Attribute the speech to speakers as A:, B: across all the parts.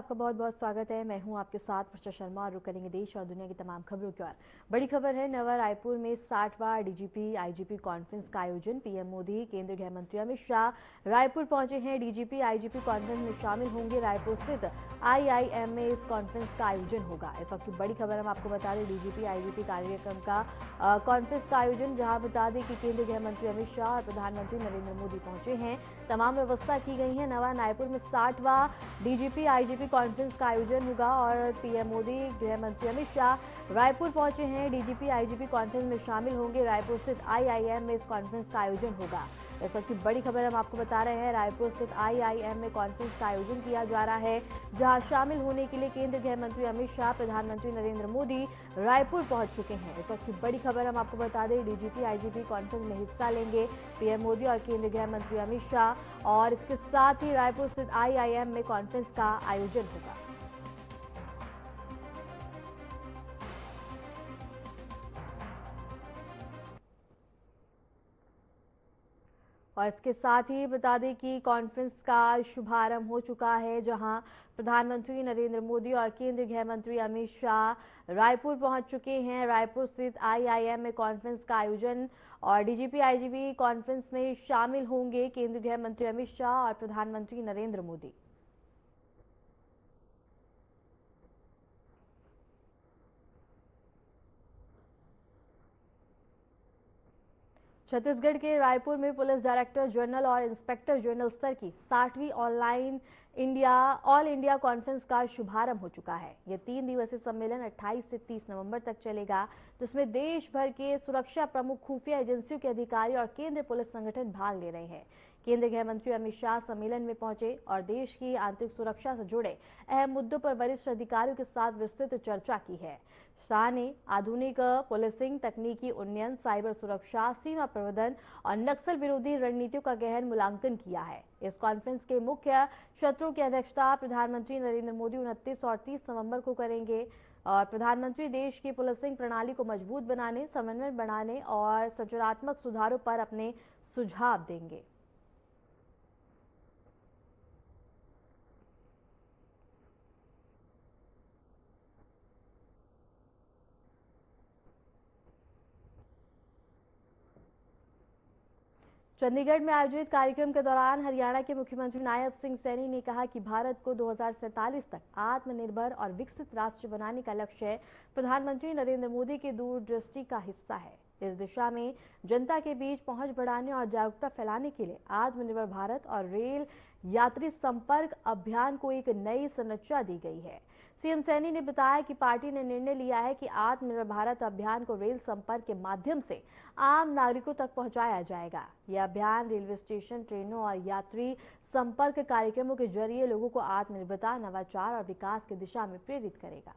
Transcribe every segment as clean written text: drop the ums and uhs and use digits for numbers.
A: आपका बहुत बहुत स्वागत है। मैं हूं आपके साथ वर्षा शर्मा और रुक करेंगे देश और दुनिया की तमाम खबरों की ओर। बड़ी खबर है, नवा रायपुर में 60वां डीजीपी आईजीपी कॉन्फ्रेंस का आयोजन। पीएम मोदी, केंद्रीय गृह मंत्री अमित शाह रायपुर पहुंचे हैं। डीजीपी आईजीपी कॉन्फ्रेंस में शामिल होंगे। रायपुर स्थित आईआईएम में इस कॉन्फ्रेंस का आयोजन होगा। इस वक्त की बड़ी खबर हम आपको बता दें, डीजीपी आईजीपी कार्यक्रम का कॉन्फ्रेंस का आयोजन, जहां बता दें कि केंद्रीय गृह मंत्री अमित शाह और प्रधानमंत्री नरेंद्र मोदी पहुंचे हैं। तमाम व्यवस्था की गई है। नवा रायपुर में 60वां डीजीपी आईजीपी कॉन्फ्रेंस का आयोजन होगा और पीएम मोदी, गृह मंत्री अमित शाह रायपुर पहुंचे हैं। डीजीपी आईजीपी कॉन्फ्रेंस में शामिल होंगे। रायपुर स्थित आईआईएम में इस कॉन्फ्रेंस का आयोजन होगा। इस वक्त की बड़ी खबर हम आपको बता रहे हैं, रायपुर स्थित आईआईएम में कॉन्फ्रेंस का आयोजन किया जा रहा है, जहां शामिल होने के लिए केंद्रीय गृह मंत्री अमित शाह, प्रधानमंत्री नरेंद्र मोदी रायपुर पहुंच चुके हैं। इस वक्त की बड़ी खबर हम आपको बता दें, डीजीपी आईजीपी कॉन्फ्रेंस में हिस्सा लेंगे पीएम मोदी और केंद्रीय गृह मंत्री अमित शाह, और इसके साथ ही रायपुर स्थित आईआईएम में कॉन्फ्रेंस का आयोजन होगा। और इसके साथ ही बता दें कि कॉन्फ्रेंस का शुभारंभ हो चुका है, जहां प्रधानमंत्री नरेंद्र मोदी और केंद्रीय गृह मंत्री अमित शाह रायपुर पहुंच चुके हैं। रायपुर स्थित आईआईएम में कॉन्फ्रेंस का आयोजन और डीजीपी आईजीपी कॉन्फ्रेंस में शामिल होंगे केंद्रीय गृह मंत्री अमित शाह और प्रधानमंत्री नरेंद्र मोदी। छत्तीसगढ़ के रायपुर में पुलिस डायरेक्टर जनरल और इंस्पेक्टर जनरल स्तर की 60वीं ऑल इंडिया कॉन्फ्रेंस का शुभारंभ हो चुका है। यह 3 दिवसीय सम्मेलन 28 से 30 नवंबर तक चलेगा, जिसमें देश भर के सुरक्षा प्रमुख, खुफिया एजेंसियों के अधिकारी और केंद्रीय पुलिस संगठन भाग ले रहे हैं। केंद्रीय गृह मंत्री अमित शाह सम्मेलन में पहुंचे और देश की आंतरिक सुरक्षा से जुड़े अहम मुद्दों पर वरिष्ठ अधिकारियों के साथ विस्तृत चर्चा की है। शाह ने आधुनिक पुलिसिंग, तकनीकी उन्नयन, साइबर सुरक्षा, सीमा प्रबंधन और नक्सल विरोधी रणनीतियों का गहन मूल्यांकन किया है। इस कॉन्फ्रेंस के मुख्य सत्रों की अध्यक्षता प्रधानमंत्री नरेंद्र मोदी 29 और 30 नवंबर को करेंगे और प्रधानमंत्री देश की पुलिसिंग प्रणाली को मजबूत बनाने, समन्वय बढ़ाने और संरचनात्मक सुधारों पर अपने सुझाव देंगे। चंडीगढ़ में आयोजित कार्यक्रम के दौरान हरियाणा के मुख्यमंत्री नायब सिंह सैनी ने कहा कि भारत को 2047 तक आत्मनिर्भर और विकसित राष्ट्र बनाने का लक्ष्य प्रधानमंत्री नरेंद्र मोदी की दूरदृष्टि का हिस्सा है। इस दिशा में जनता के बीच पहुंच बढ़ाने और जागरूकता फैलाने के लिए आत्मनिर्भर भारत और रेल यात्री संपर्क अभियान को एक नई संरचना दी गई है। सीएम सैनी ने बताया कि पार्टी ने निर्णय लिया है कि आत्मनिर्भर भारत अभियान को रेल संपर्क के माध्यम से आम नागरिकों तक पहुंचाया जाएगा। यह अभियान रेलवे स्टेशन, ट्रेनों और यात्री संपर्क कार्यक्रमों के जरिए लोगों को आत्मनिर्भरता, नवाचार और विकास की दिशा में प्रेरित करेगा।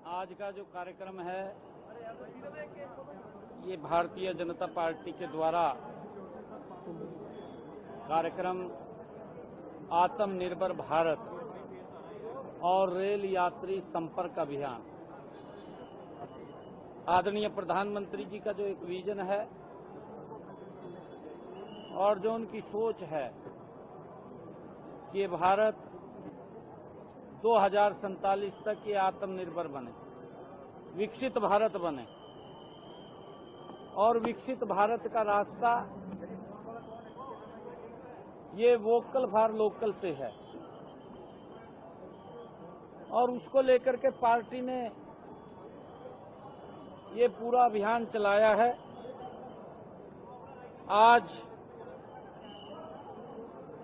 B: आज का जो कार्यक्रम है, ये भारतीय जनता पार्टी के द्वारा कार्यक्रम आत्मनिर्भर भारत और रेल यात्री संपर्क अभियान, आदरणीय प्रधानमंत्री जी का जो एक विजन है और जो उनकी सोच है कि भारत 2047 तक ये आत्मनिर्भर बने, विकसित भारत बने, और विकसित भारत का रास्ता ये वोकल फॉर लोकल से है और उसको लेकर के पार्टी ने ये पूरा अभियान चलाया है। आज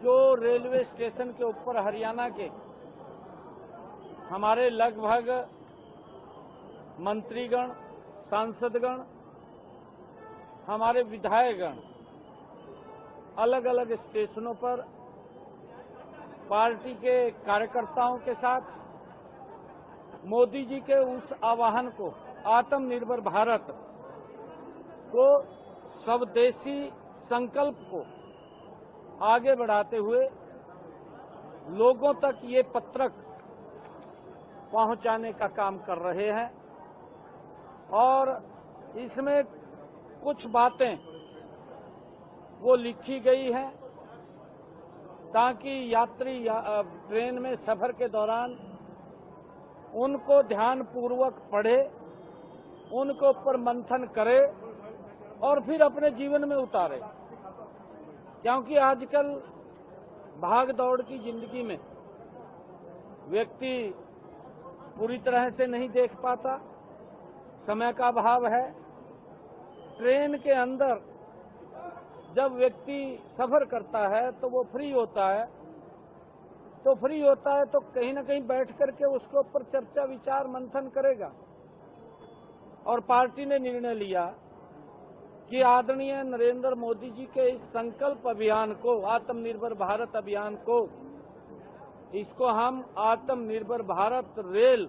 B: जो रेलवे स्टेशन के ऊपर हरियाणा के हमारे लगभग मंत्रीगण, सांसदगण, हमारे विधायकगण अलग अलग स्टेशनों पर पार्टी के कार्यकर्ताओं के साथ मोदी जी के उस आह्वान को, आत्मनिर्भर भारत को, स्वदेशी संकल्प को आगे बढ़ाते हुए लोगों तक ये पत्रक पहुंचाने का काम कर रहे हैं और इसमें कुछ बातें वो लिखी गई हैं ताकि यात्री ट्रेन में सफर के दौरान उनको ध्यानपूर्वक पढ़े, उनके ऊपर मंथन करे और फिर अपने जीवन में उतारे। क्योंकि आजकल भाग दौड़ की जिंदगी में व्यक्ति पूरी तरह से नहीं देख पाता, समय का अभाव है। ट्रेन के अंदर जब व्यक्ति सफर करता है तो वो फ्री होता है, तो कहीं न कहीं बैठ करके उसके ऊपर चर्चा विचार मंथन करेगा। और पार्टी ने निर्णय लिया कि आदरणीय नरेंद्र मोदी जी के इस संकल्प अभियान को, आत्मनिर्भर भारत अभियान को, इसको हम आत्मनिर्भर भारत रेल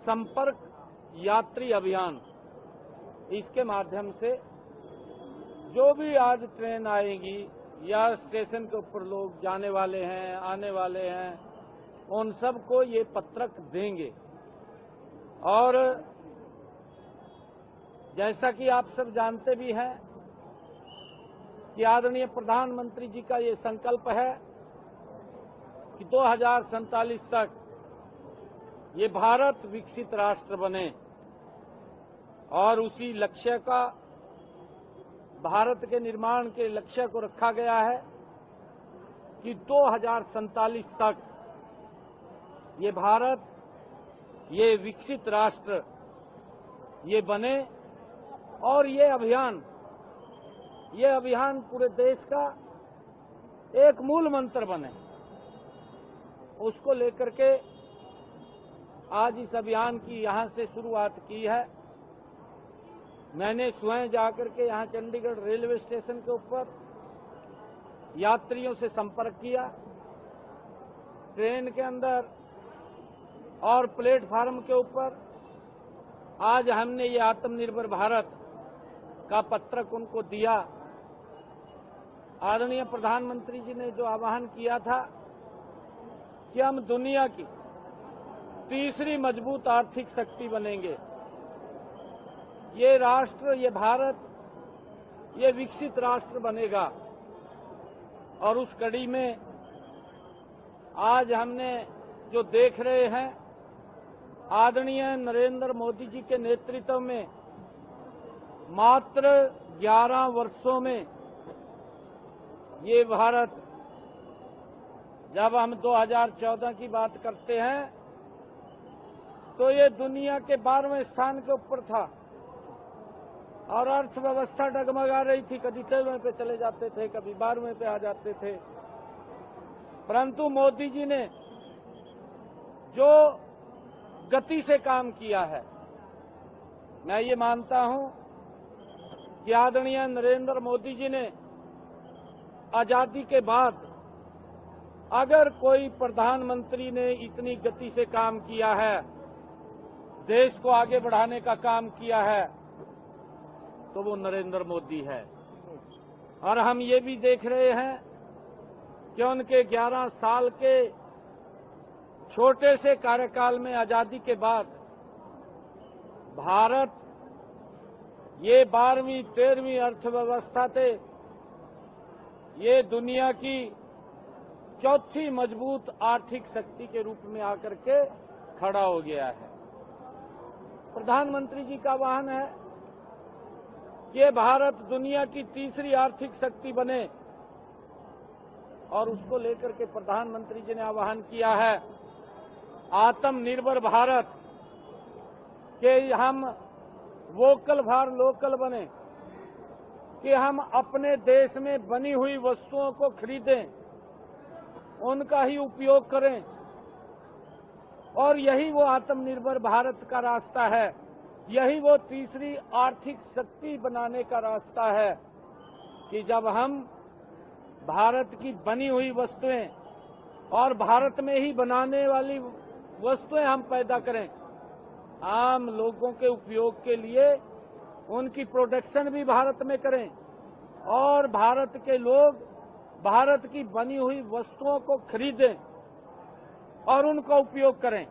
B: संपर्क यात्री अभियान, इसके माध्यम से जो भी आज ट्रेन आएगी या स्टेशन के ऊपर लोग जाने वाले हैं, आने वाले हैं, उन सबको ये पत्रक देंगे। और जैसा कि आप सब जानते भी हैं कि आदरणीय प्रधानमंत्री जी का ये संकल्प है कि 2047 तक ये भारत विकसित राष्ट्र बने और उसी लक्ष्य का, भारत के निर्माण के लक्ष्य को रखा गया है कि 2047 तक ये भारत, ये विकसित राष्ट्र ये बने और ये अभियान पूरे देश का एक मूल मंत्र बने। उसको लेकर के आज इस अभियान की यहां से शुरुआत की है। मैंने स्वयं जाकर के यहां चंडीगढ़ रेलवे स्टेशन के ऊपर यात्रियों से संपर्क किया, ट्रेन के अंदर और प्लेटफार्म के ऊपर आज हमने ये आत्मनिर्भर भारत का पत्रक उनको दिया। आदरणीय प्रधानमंत्री जी ने जो आह्वान किया था कि हम दुनिया की तीसरी मजबूत आर्थिक शक्ति बनेंगे, ये राष्ट्र, ये भारत, ये विकसित राष्ट्र बनेगा। और उस कड़ी में आज हमने जो देख रहे हैं, आदरणीय नरेंद्र मोदी जी के नेतृत्व में मात्र 11 वर्षों में ये भारत, जब हम 2014 की बात करते हैं तो ये दुनिया के 12वें स्थान के ऊपर था और अर्थव्यवस्था डगमगा रही थी, कभी 13वें पे चले जाते थे, कभी 12वें पे आ जाते थे। परंतु मोदी जी ने जो गति से काम किया है, मैं ये मानता हूं कि आदरणीय नरेंद्र मोदी जी ने आजादी के बाद अगर कोई प्रधानमंत्री ने इतनी गति से काम किया है, देश को आगे बढ़ाने का काम किया है, तो वो नरेंद्र मोदी है। और हम ये भी देख रहे हैं कि उनके 11 साल के छोटे से कार्यकाल में आजादी के बाद भारत ये 12वीं 13वीं अर्थव्यवस्था थे, ये दुनिया की चौथी मजबूत आर्थिक शक्ति के रूप में आकर के खड़ा हो गया है। प्रधानमंत्री जी का आह्वान है कि भारत दुनिया की तीसरी आर्थिक शक्ति बने और उसको लेकर के प्रधानमंत्री जी ने आह्वान किया है आत्मनिर्भर भारत के हम वोकल फॉर लोकल बने, कि हम अपने देश में बनी हुई वस्तुओं को खरीदें, उनका ही उपयोग करें। और यही वो आत्मनिर्भर भारत का रास्ता है, यही वो तीसरी आर्थिक शक्ति बनाने का रास्ता है कि जब हम भारत की बनी हुई वस्तुएं और भारत में ही बनाने वाली वस्तुएं हम पैदा करें, आम लोगों के उपयोग के लिए उनकी प्रोडक्शन भी भारत में करें और भारत के लोग भारत की बनी हुई वस्तुओं को खरीदें और उनका उपयोग करें।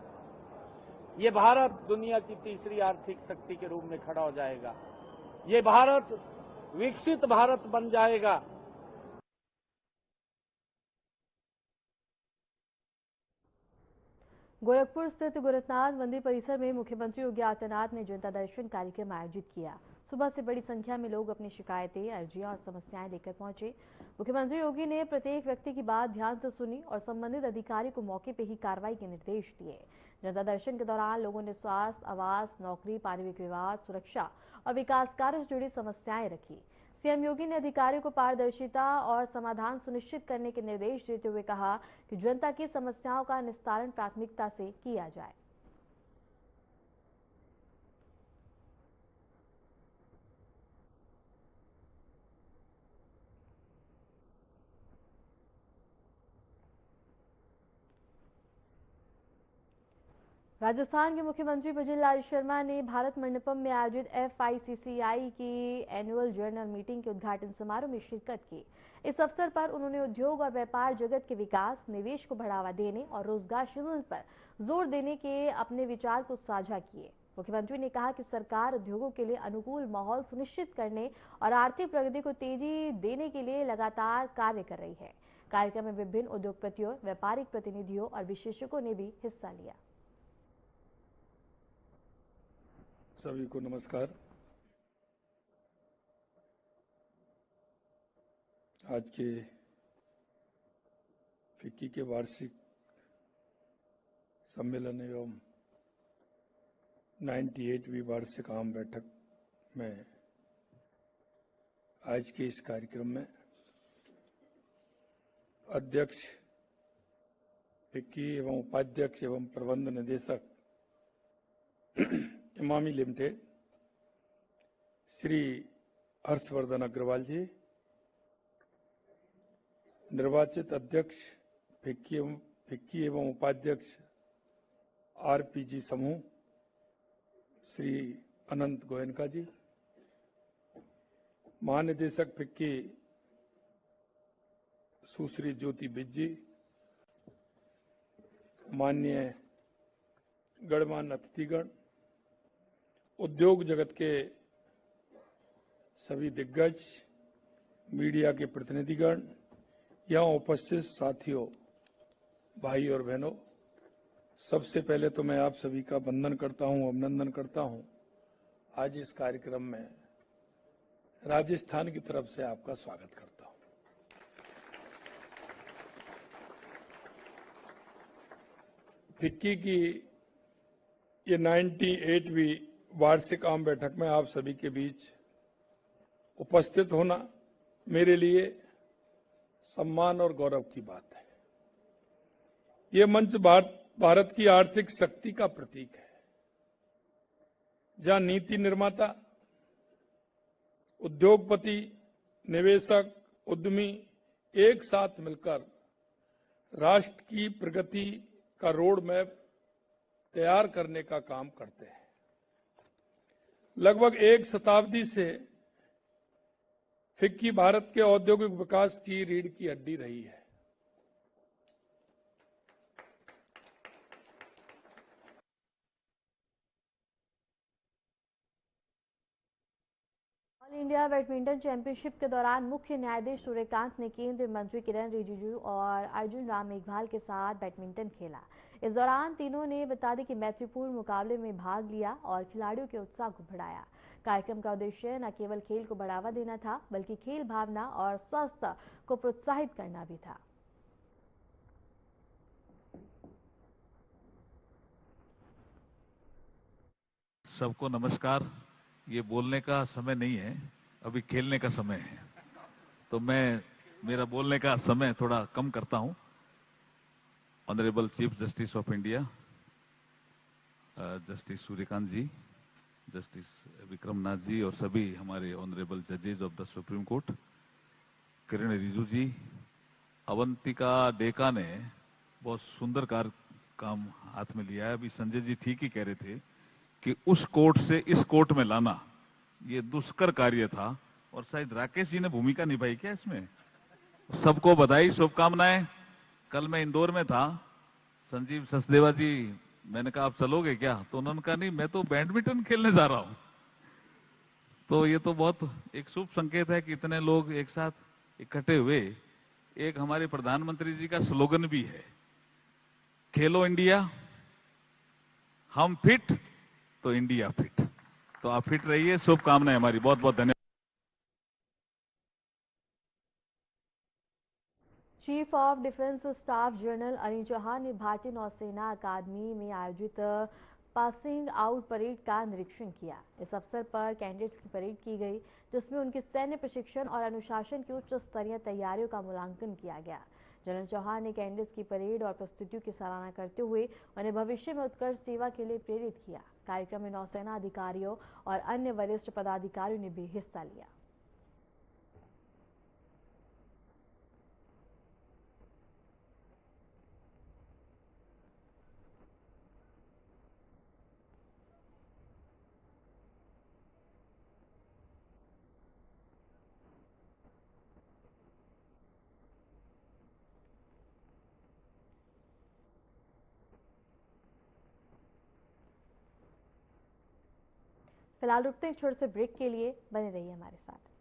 B: ये भारत दुनिया की तीसरी आर्थिक शक्ति के रूप में खड़ा हो जाएगा। ये भारत विकसित भारत बन जाएगा।
A: गोरखपुर स्थित गोरखनाथ मंदिर परिसर में मुख्यमंत्री योगी आदित्यनाथ ने जनता दर्शन कार्यक्रम आयोजित किया। सुबह से बड़ी संख्या में लोग अपनी शिकायतें, अर्जियां और समस्याएं लेकर पहुंचे। मुख्यमंत्री योगी ने प्रत्येक व्यक्ति की बात ध्यान से सुनी और संबंधित अधिकारी को मौके पर ही कार्रवाई के निर्देश दिए। जनता दर्शन के दौरान लोगों ने स्वास्थ्य, आवास, नौकरी, पारिवारिक विवाद, सुरक्षा और विकास कार्य से जुड़ी समस्याएं रखी। सीएम योगी ने अधिकारियों को पारदर्शिता और समाधान सुनिश्चित करने के निर्देश देते हुए कहा कि जनता की समस्याओं का निस्तारण प्राथमिकता से किया जाए। राजस्थान के मुख्यमंत्री भजनलाल शर्मा ने भारत मंडपम में आयोजित FICCI की एनुअल जनरल मीटिंग के उद्घाटन समारोह में शिरकत की। इस अवसर पर उन्होंने उद्योग और व्यापार जगत के विकास, निवेश को बढ़ावा देने और रोजगार सृजन पर जोर देने के अपने विचार को साझा किए। मुख्यमंत्री ने कहा कि सरकार उद्योगों के लिए अनुकूल माहौल सुनिश्चित करने और आर्थिक प्रगति को तेजी देने के लिए लगातार कार्य कर रही है। कार्यक्रम में विभिन्न उद्योगपतियों, व्यापारिक प्रतिनिधियों और विशेषज्ञों ने भी हिस्सा लिया।
C: सभी को नमस्कार। आज के फिक्की के वार्षिक सम्मेलन एवं 98वीं वार्षिक आम बैठक में आज के इस कार्यक्रम में अध्यक्ष फिक्की एवं उपाध्यक्ष एवं प्रबंध निदेशक इमामी लिमिटेड श्री हर्षवर्धन अग्रवाल जी, निर्वाचित अध्यक्ष फिक्की एवं उपाध्यक्ष RPG समूह श्री अनंत गोयनका जी, महानिदेशक फिक्की सुश्री ज्योति बिज जी, माननीय गणमान्य अतिथिगण, उद्योग जगत के सभी दिग्गज, मीडिया के प्रतिनिधिगण, यहां उपस्थित साथियों, भाई और बहनों, सबसे पहले तो मैं आप सभी का वंदन करता हूं, अभिनंदन करता हूं। आज इस कार्यक्रम में राजस्थान की तरफ से आपका स्वागत करता हूं। फिक्की की ये 98वीं वार्षिक आम बैठक में आप सभी के बीच उपस्थित होना मेरे लिए सम्मान और गौरव की बात है। ये मंच भारत की आर्थिक शक्ति का प्रतीक है, जहां नीति निर्माता, उद्योगपति, निवेशक, उद्यमी एक साथ मिलकर राष्ट्र की प्रगति का रोड मैप तैयार करने का काम करते हैं। लगभग एक शताब्दी से फिक्की भारत के औद्योगिक विकास की रीढ़ की हड्डी रही है।
A: ऑल इंडिया बैडमिंटन चैंपियनशिप के दौरान मुख्य न्यायाधीश सूर्यकांत ने केंद्रीय मंत्री किरण रिजिजू और अर्जुन राम मेघवाल के साथ बैडमिंटन खेला। इस दौरान तीनों ने बता दें कि मैत्रीपूर्ण मुकाबले में भाग लिया और खिलाड़ियों के उत्साह को बढ़ाया। कार्यक्रम का उद्देश्य न केवल खेल को बढ़ावा देना था, बल्कि खेल भावना और स्वास्थ्य को प्रोत्साहित करना भी था।
D: सबको नमस्कार। ये बोलने का समय नहीं है, अभी खेलने का समय है, तो मैं मेरा बोलने का समय थोड़ा कम करता हूं। Honourable chief justice of India justice Suryakant ji, justice Vikram Nath ji और सभी हमारे ऑनरेबल जजेज of the supreme court, Kiren Rijiju ji, Avantika Deka ने बहुत सुंदर काम हाथ में लिया है। अभी संजय जी ठीक ही कह रहे थे कि उस कोर्ट से इस कोर्ट में लाना ये दुष्कर कार्य था, और शायद राकेश जी ने भूमिका निभाई क्या इसमें। सबको बधाई, शुभकामनाएं। कल मैं इंदौर में था, संजीव सचदेवा जी मैंने कहा आप चलोगे क्या? तो उन्होंने कहा नहीं, मैं तो बैडमिंटन खेलने जा रहा हूं। तो ये तो बहुत एक शुभ संकेत है कि इतने लोग एक साथ इकट्ठे हुए। एक हमारे प्रधानमंत्री जी का स्लोगन भी है, खेलो इंडिया, हम फिट तो इंडिया फिट। तो आप फिट रहिए, शुभकामनाएं हमारी। बहुत बहुत धन्यवाद।
A: Chief of defence staff general Anil Chauhan ने भारतीय नौसेना अकादमी में आयोजित पासिंग आउट परेड का निरीक्षण किया। इस अवसर पर कैडेट्स की परेड की गई, जिसमें उनकी सैन्य प्रशिक्षण और अनुशासन की उच्च स्तरीय तैयारियों का मूल्यांकन किया गया। जनरल चौहान ने कैडेट्स की परेड और प्रस्तुतियों की सराहना करते हुए उन्हें भविष्य में उत्कृष्ट सेवा के लिए प्रेरित किया। कार्यक्रम में नौसेना अधिकारियों और अन्य वरिष्ठ पदाधिकारियों ने भी हिस्सा लिया। फिलहाल रुकते हैं एक छोटे से ब्रेक के लिए, बने रहिए हमारे साथ।